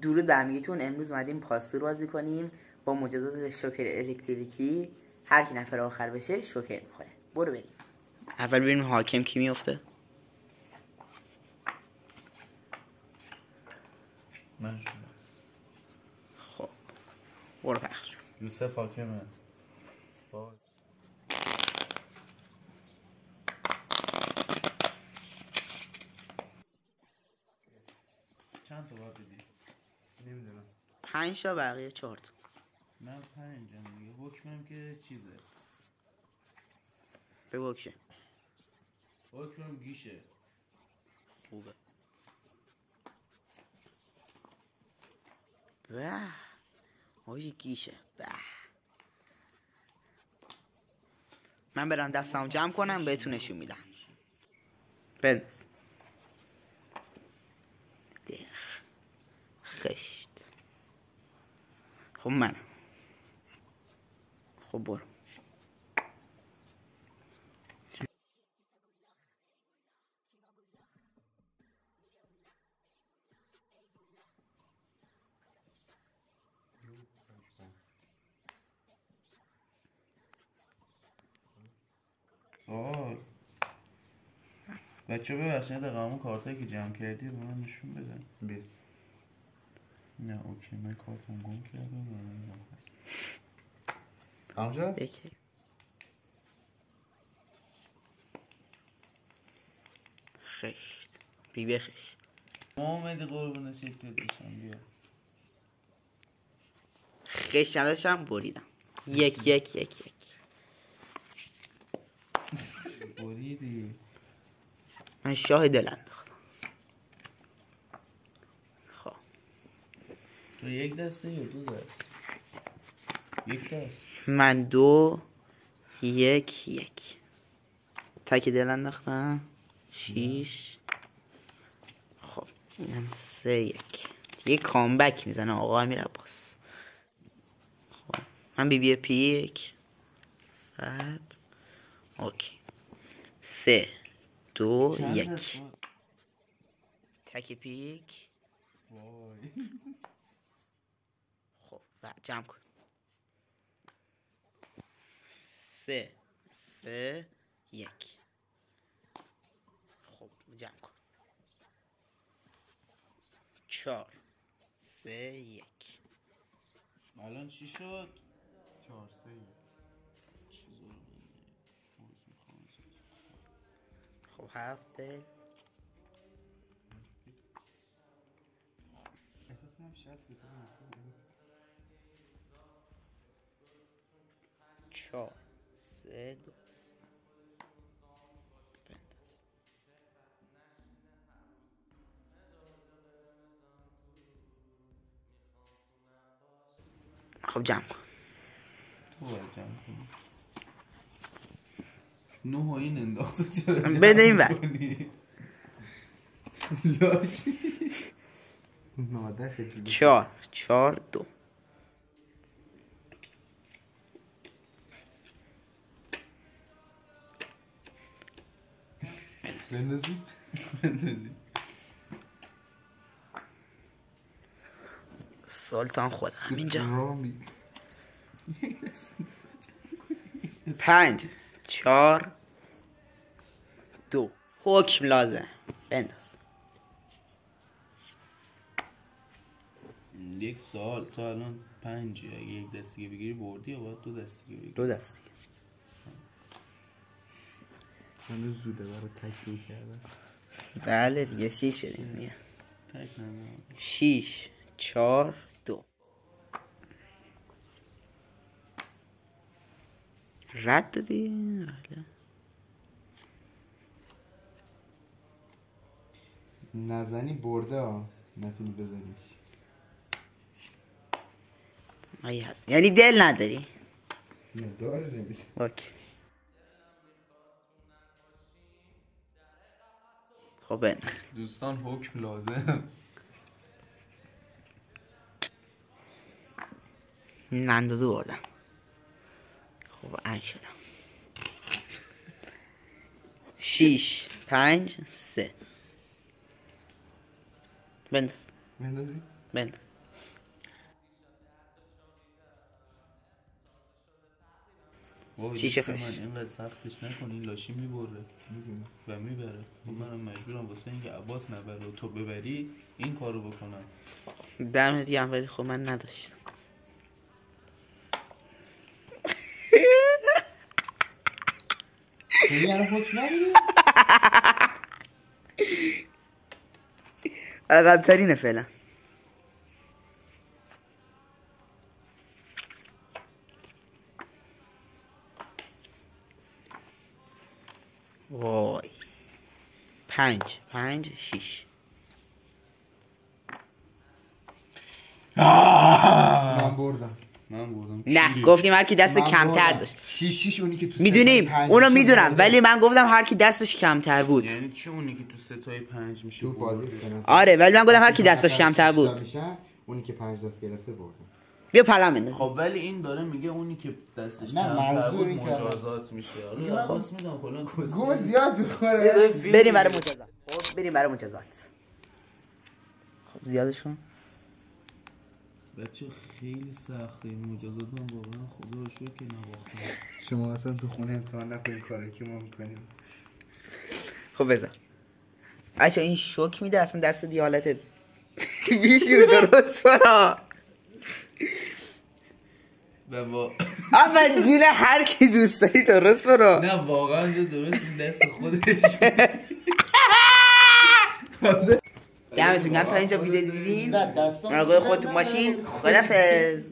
درود به همگیتون. امروز اومدیم پاستور بازی کنیم با مجازات شوکر الکتریکی. هر کی نفر آخر بشه شوکر میخوره. برو بریم. اول ببینیم حاکم کی میفته. من شدم. خب برو پخش. یوسف حاکمه. چند تا باید بدی؟ نمیدونم. 5 تا بقیه 4 تا. من 5 دیگه. حکمم که چیزه. بگو که حکمم گیشه. خوبه. به آجی گیشه. به من برم دستم جمع کنم بهتون نشون میدم. بنداز. خشت. خب من. خب برو. سوال بچه ببخشید دقیقه همون کارتایی که جمع کردی به من نشون بده. بیا. نه اوکی من کارتم گم کردم. همجا؟ یکی خشت. بی بخش اومدی قربون شکلت بشم. بیا خشت نداشتم بریدم. یک بریدی. من شاه دل انداختم. خب تو یک دسته یا دو دست؟ یک دست. من 2 1 تک دل انداختم. 6. خب اینم 3 دیگه کامبک میزنه آقا امیر عباس. خب من بی پیک 100. اوکی 3 2 1 تک پیک. وای. خب جمع کن. 3 1 خب جمع کن. 4 3 1 الان چی شد؟ 4 3 خب 7 احساس کنم 60 4 3 2 خب جمع کن. تو باید جمع کنی. 9 و این انداخت چرا جمع بده این بر لاشی. 4 2 بندازی سلطان خودم اینجا. رامی 5 4 2 حکم لازم. بنداز. یک سال تو الان 5 اگه یک دستگی بگیری بردی یا باید 2 دستگی بگیری؟ 2 دستی. هنوز زوده برای تکمیل کردن. بله دیگه 6 شدیم دیگه. تک نه 6 4 2 رد دادی. بله نزنی برده ها. نتونی بزنیش. آیی هست یعنی دل نداری. نه داره نمیشه. اوکی خب بنداز. دوستان حکم لازم. این اندازه بردم. خب این شدم. 6 5 3 بنداز. بندازی؟ بله. شیشه من فش. اینقدر سختش نکن، این لاشی میبره و میبره. منم مجبورم واسه اینکه عباس نبره و تو ببری این کارو بکنم. دمت گرم ولی خب من نداشتم. یعنی حکم نداری؟ عقب ترینه فعلا. وای 5 6 من بردم. نه گفتیم هر کی دست من کمتر بردم. داشت. 6 اونی که تو میدونیم اونو میدونم ولی من گفتم هر کی دستش کمتر بود. یعنی چه اونی که تو 3 تای 5 میشه تو بازی سنت. آره ولی من گفتم هر کی دستش کمتر بود. اونی که 5 دست گرفته برده. بیا پلم بنداز. خب ولی این داره میگه اونی که دستش نه، کمتر منظور بود این که- مجازات میشه. آره خواست میدم کلا گم زیاد میخوره. بریم برای مجازات. خب بریم برای مجازات. خب زیادش کن. بچه خیلی سخته این مجازات، هم واقعا خدا رو شکر که نواختم. شما اصلا تو خونه امتحان نکنین کاری که ما میکنیم. خب بذار بچه این شوک میده اصلا دست دی حالت بیشور درست برا. اول جون هر کی دوست داری درست برا. نه واقعا درست این دست خودش. دمتون گرم تا اینجا ویدیو دیدین. نه دستم مراقب خودتون باشین. خدافظ.